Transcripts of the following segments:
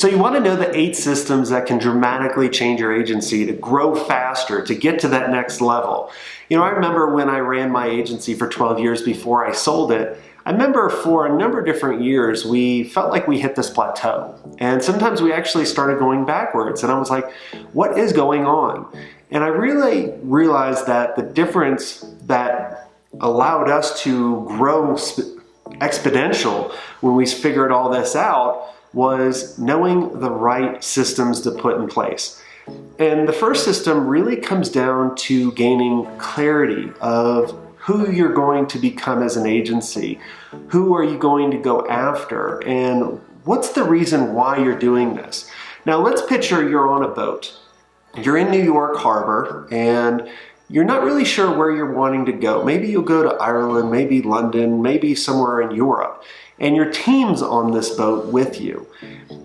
So you want to know the 8 systems that can dramatically change your agency to grow faster, to get to that next level. You know, I remember when I ran my agency for 12 years before I sold it, I remember for a number of different years, we felt like we hit this plateau. And sometimes we actually started going backwards. And I was like, what is going on? And I really realized that the difference that allowed us to grow exponential when we figured all this out was knowing the right systems to put in place. And the first system really comes down to gaining clarity of who you're going to become as an agency, who are you going to go after, and what's the reason why you're doing this. Now let's picture you're on a boat. You're in New York Harbor and you're not really sure where you're wanting to go. Maybe you'll go to Ireland, maybe London, maybe somewhere in Europe. And your team's on this boat with you.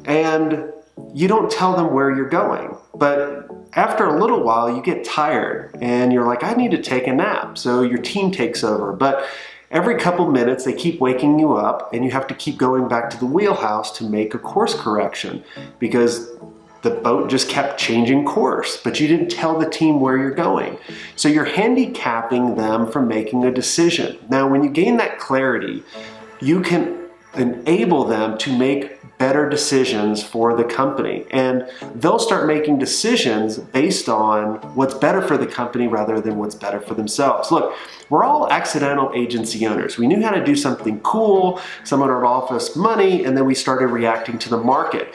And you don't tell them where you're going. But after a little while, you get tired and you're like, I need to take a nap. So your team takes over. But every couple minutes, they keep waking you up and you have to keep going back to the wheelhouse to make a course correction because the boat just kept changing course, but you didn't tell the team where you're going. So you're handicapping them from making a decision. Now, when you gain that clarity, you can enable them to make better decisions for the company. And they'll start making decisions based on what's better for the company rather than what's better for themselves. Look, we're all accidental agency owners. We knew how to do something cool, someone would offer us money, and then we started reacting to the market.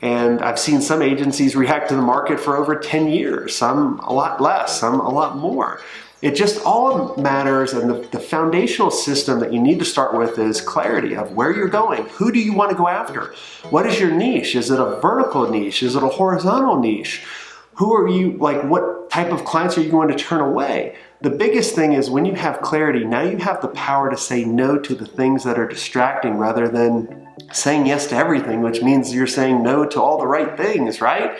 And I've seen some agencies react to the market for over 10 years, some a lot less, some a lot more. It just all matters, and the foundational system that you need to start with is clarity of where you're going. Who do you want to go after? What is your niche? Is it a vertical niche? Is it a horizontal niche? Who are you, like what type of clients are you going to turn away? The biggest thing is when you have clarity, now you have the power to say no to the things that are distracting rather than saying yes to everything, which means you're saying no to all the right things, right?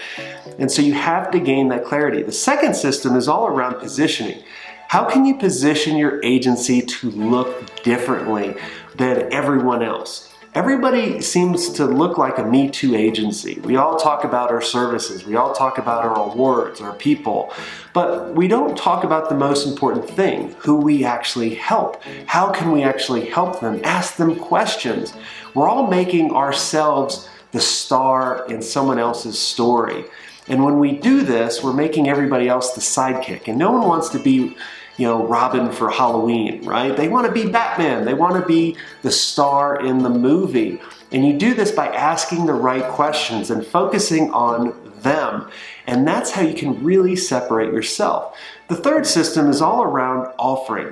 And so you have to gain that clarity. The second system is all around positioning. How can you position your agency to look differently than everyone else? Everybody seems to look like a Me Too agency. We all talk about our services, we all talk about our awards, our people, but we don't talk about the most important thing, who we actually help. How can we actually help them? Ask them questions. We're all making ourselves the star in someone else's story. And when we do this, we're making everybody else the sidekick. And no one wants to be, you know, Robin for Halloween, right? They want to be Batman. They want to be the star in the movie. And you do this by asking the right questions and focusing on them. And that's how you can really separate yourself. The third system is all around offering.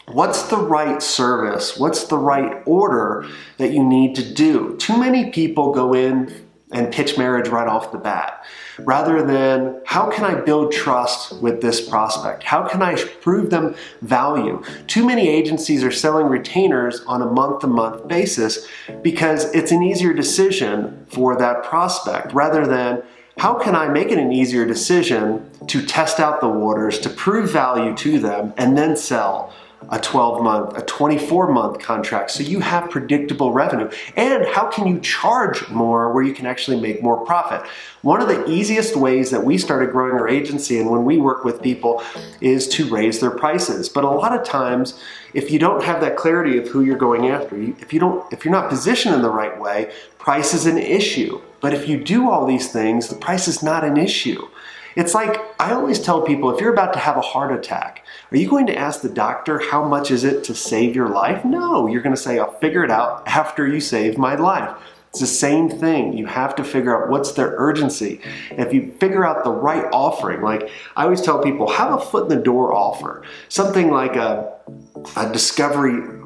What's the right service? What's the right order that you need to do? Too many people go in and pitch marriage right off the bat, rather than how can I build trust with this prospect? How can I prove them value? Too many agencies are selling retainers on a month-to-month basis because it's an easier decision for that prospect, rather than how can I make it an easier decision to test out the waters, to prove value to them, and then sell a 12-month, a 24-month contract so you have predictable revenue? And how can you charge more where you can actually make more profit? One of the easiest ways that we started growing our agency and when we work with people is to raise their prices. But a lot of times, if you don't have that clarity of who you're going after, if you're not positioned in the right way, price is an issue. But if you do all these things, the price is not an issue. It's like, I always tell people, if you're about to have a heart attack, are you going to ask the doctor, how much is it to save your life? No, you're going to say, I'll figure it out after you save my life. It's the same thing. You have to figure out what's their urgency. And if you figure out the right offering, like I always tell people, have a foot in the door offer. Something like a discovery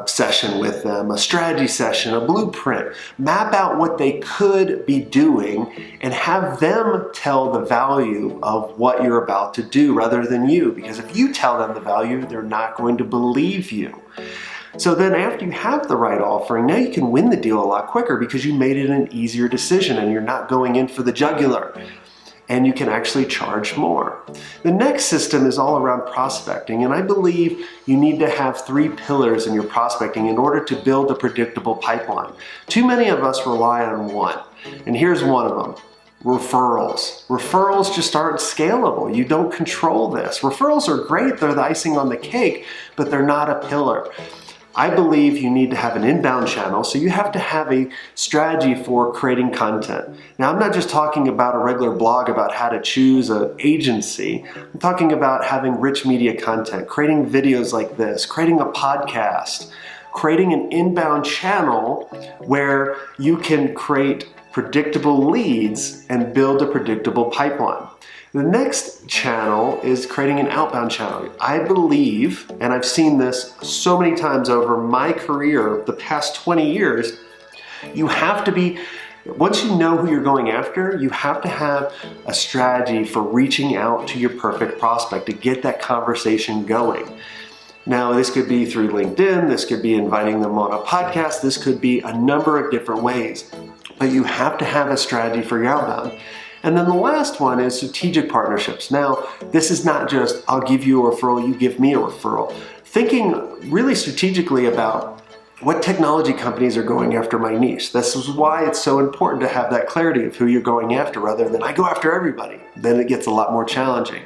session with them, a strategy session, a blueprint. Map out what they could be doing and have them tell the value of what you're about to do rather than you. Because if you tell them the value, they're not going to believe you. So then after you have the right offering, now you can win the deal a lot quicker because you made it an easier decision and you're not going in for the jugular. And you can actually charge more. The next system is all around prospecting, and I believe you need to have 3 pillars in your prospecting in order to build a predictable pipeline. Too many of us rely on one. And here's one of them. Referrals. Referrals just aren't scalable. You don't control this. Referrals are great. They're the icing on the cake, but they're not a pillar. I believe you need to have an inbound channel, so you have to have a strategy for creating content. Now, I'm not just talking about a regular blog about how to choose an agency. I'm talking about having rich media content, creating videos like this, creating a podcast, creating an inbound channel where you can create predictable leads and build a predictable pipeline. The next channel is creating an outbound channel. I believe, and I've seen this so many times over my career, the past 20 years, you have to be, once you know who you're going after, you have to have a strategy for reaching out to your perfect prospect to get that conversation going. Now, this could be through LinkedIn, this could be inviting them on a podcast, this could be a number of different ways, but you have to have a strategy for your outbound. And then the last one is strategic partnerships. Now, this is not just, I'll give you a referral, you give me a referral. Thinking really strategically about what technology companies are going after my niche. This is why it's so important to have that clarity of who you're going after rather than I go after everybody. Then it gets a lot more challenging.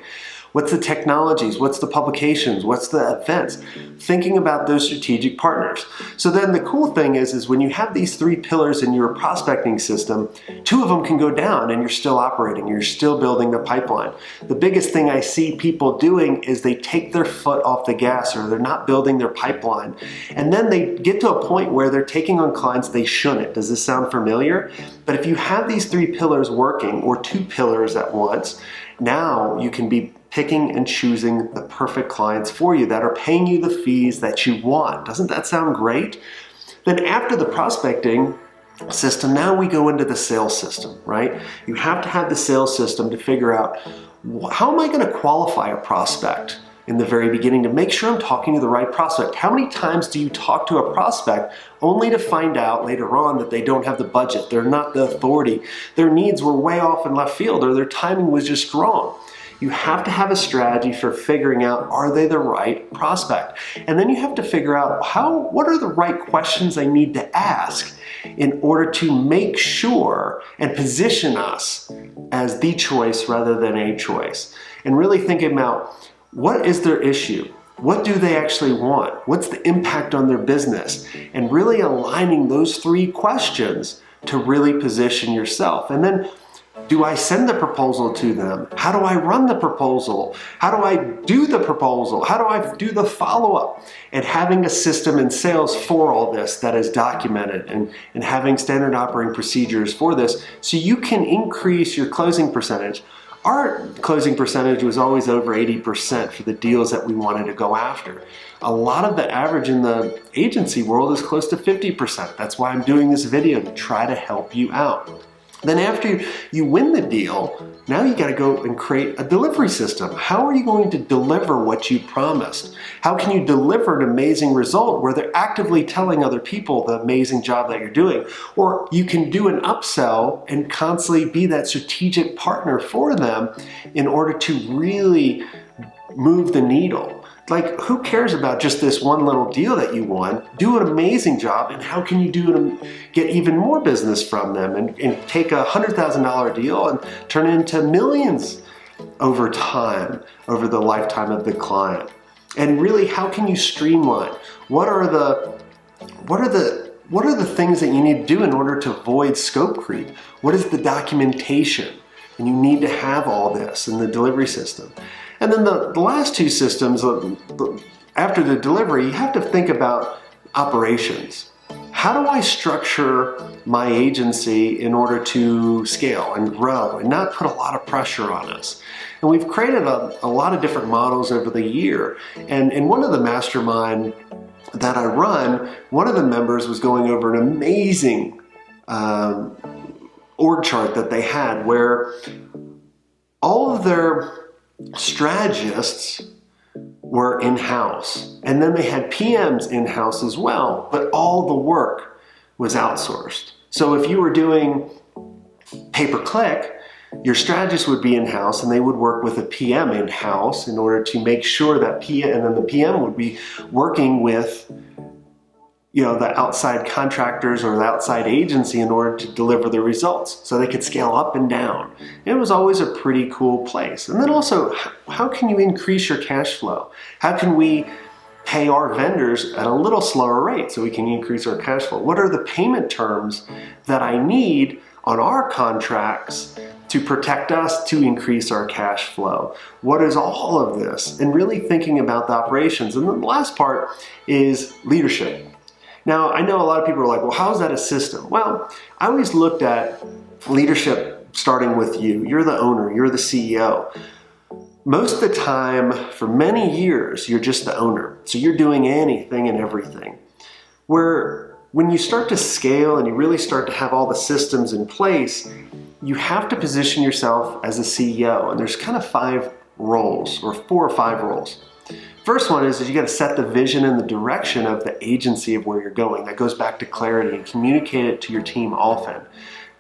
What's the technologies? What's the publications? What's the events? Thinking about those strategic partners. So then the cool thing is when you have these three pillars in your prospecting system, two of them can go down and you're still operating, you're still building the pipeline. The biggest thing I see people doing is they take their foot off the gas or they're not building their pipeline. And then they get to a point where they're taking on clients they shouldn't. Does this sound familiar? But if you have these three pillars working or two pillars at once, now you can be picking and choosing the perfect clients for you that are paying you the fees that you want. Doesn't that sound great? Then after the prospecting system, now we go into the sales system, right? You have to have the sales system to figure out how am I going to qualify a prospect in the very beginning to make sure I'm talking to the right prospect. How many times do you talk to a prospect only to find out later on that they don't have the budget, they're not the authority, their needs were way off in left field, or their timing was just wrong? You have to have a strategy for figuring out, are they the right prospect? And then you have to figure out what are the right questions I need to ask in order to make sure and position us as the choice rather than a choice. And really thinking about what is their issue? What do they actually want? What's the impact on their business? And really aligning those three questions to really position yourself. And then, do I send the proposal to them? How do I run the proposal? How do I do the proposal? How do I do the follow-up? And having a system in sales for all this that is documented and having standard operating procedures for this so you can increase your closing percentage. Our closing percentage was always over 80% for the deals that we wanted to go after. A lot of the average in the agency world is close to 50%. That's why I'm doing this video, to try to help you out. Then after you win the deal, now you got to go and create a delivery system. How are you going to deliver what you promised? How can you deliver an amazing result where they're actively telling other people the amazing job that you're doing? Or you can do an upsell and constantly be that strategic partner for them in order to really move the needle. Like, who cares about just this one little deal that you won? Do an amazing job, and how can you do it and get even more business from them and take a $100,000 deal and turn it into millions over time, over the lifetime of the client? And really, how can you streamline? What are the things that you need to do in order to avoid scope creep? What is the documentation? And you need to have all this in the delivery system. And then the last two systems, after the delivery, you have to think about operations. How do I structure my agency in order to scale and grow and not put a lot of pressure on us? And we've created a lot of different models over the year. And in one of the mastermind that I run, one of the members was going over an amazing org chart that they had where all of their strategists were in-house, and then they had PMs in-house as well, but all the work was outsourced. So if you were doing pay-per-click, your strategist would be in-house and they would work with a PM in-house in order to make sure that and then the PM would be working with the outside contractors or the outside agency in order to deliver the results, so they could scale up and down. It was always a pretty cool place. And then also, how can you increase your cash flow? How can we pay our vendors at a little slower rate so we can increase our cash flow? What are the payment terms that I need on our contracts to protect us, to increase our cash flow? What is all of this? And really thinking about the operations. And then the last part is leadership. Now, I know a lot of people are like, well, how is that a system? Well, I always looked at leadership starting with you. You're the owner, you're the CEO. Most of the time, for many years, you're just the owner. So you're doing anything and everything. Where when you start to scale and you really start to have all the systems in place, you have to position yourself as a CEO. And there's kind of 5 roles, or 4 or 5 roles. First one is you got to set the vision and the direction of the agency of where you're going. That goes back to clarity, and communicate it to your team often.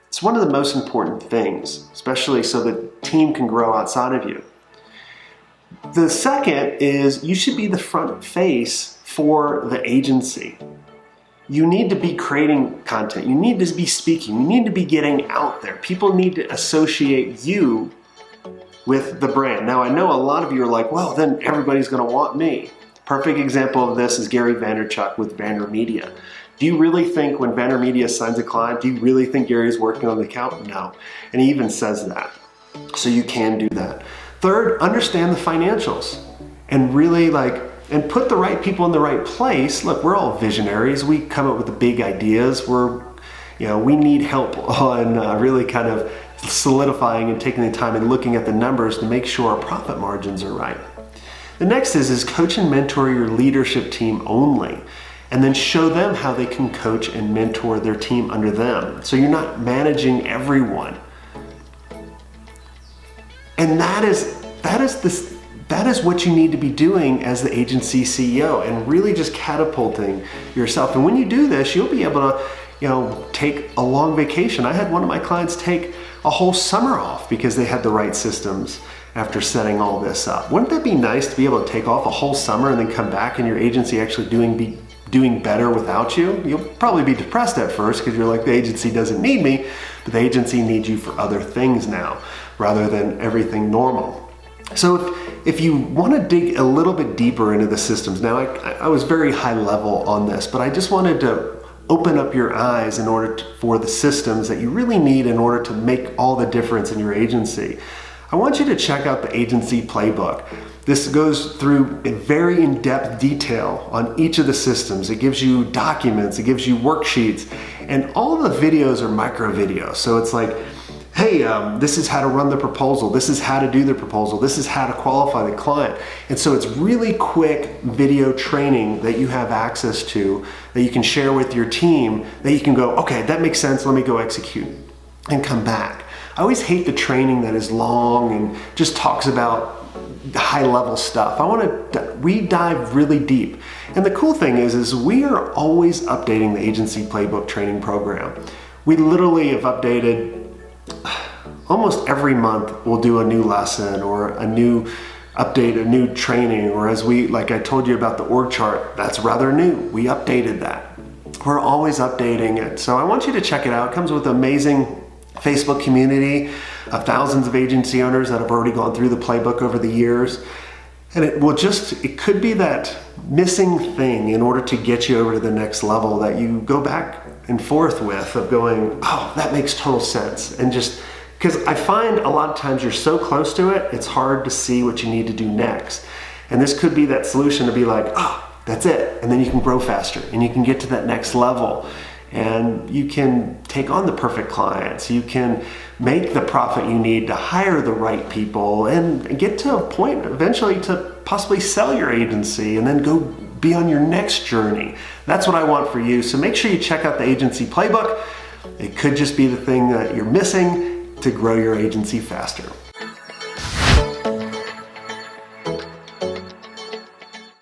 It's one of the most important things, especially so the team can grow outside of you. The second is you should be the front face for the agency. You need to be creating content. You need to be speaking. You need to be getting out there. People need to associate you with the brand. Now, I know a lot of you are like, well, then everybody's going to want me. Perfect example of this is Gary Vaynerchuk with VaynerMedia. Do you really think when VaynerMedia signs a client, do you really think Gary's working on the account? No. And he even says that. So you can do that. Third, understand the financials and really and put the right people in the right place. Look, we're all visionaries. We come up with the big ideas. We need help on really kind of solidifying and taking the time and looking at the numbers to make sure our profit margins are right. The next is coach and mentor your leadership team only, and then show them how they can coach and mentor their team under them. So you're not managing everyone. And that is what you need to be doing as the agency CEO, and really just catapulting yourself. And when you do this, you'll be able to, take a long vacation. I had one of my clients take a whole summer off because they had the right systems after setting all this up. Wouldn't that be nice to be able to take off a whole summer and then come back and your agency actually doing better without you? You'll probably be depressed at first because you're like, the agency doesn't need me, but the agency needs you for other things now rather than everything normal. So if you want to dig a little bit deeper into the systems, now I was very high level on this, but I just wanted to open up your eyes in order for the systems that you really need in order to make all the difference in your agency. I want you to check out the Agency Playbook. This goes through in very in-depth detail on each of the systems. It gives you documents, it gives you worksheets, and all the videos are micro videos. So it's like, hey, this is how to run the proposal, this is how to do the proposal, this is how to qualify the client. And so it's really quick video training that you have access to, that you can share with your team, that you can go, okay, that makes sense, let me go execute, and come back. I always hate the training that is long and just talks about high level stuff. We dive really deep. And the cool thing is we are always updating the Agency Playbook training program. We literally have updated almost every month. We'll do a new lesson or a new update, a new training, or like I told you about the org chart, that's rather new. We updated that. We're always updating it. So I want you to check it out. It comes with an amazing Facebook community of thousands of agency owners that have already gone through the playbook over the years. And it could be that missing thing in order to get you over to the next level that you go back and forth with, of going, oh, that makes total sense. And just because I find a lot of times you're so close to it, it's hard to see what you need to do next. And this could be that solution to be like, oh, that's it. And then you can grow faster and you can get to that next level. And you can take on the perfect clients. You can make the profit you need to hire the right people and get to a point eventually to possibly sell your agency and then go be on your next journey. That's what I want for you. So make sure you check out the Agency Playbook. It could just be the thing that you're missing to grow your agency faster.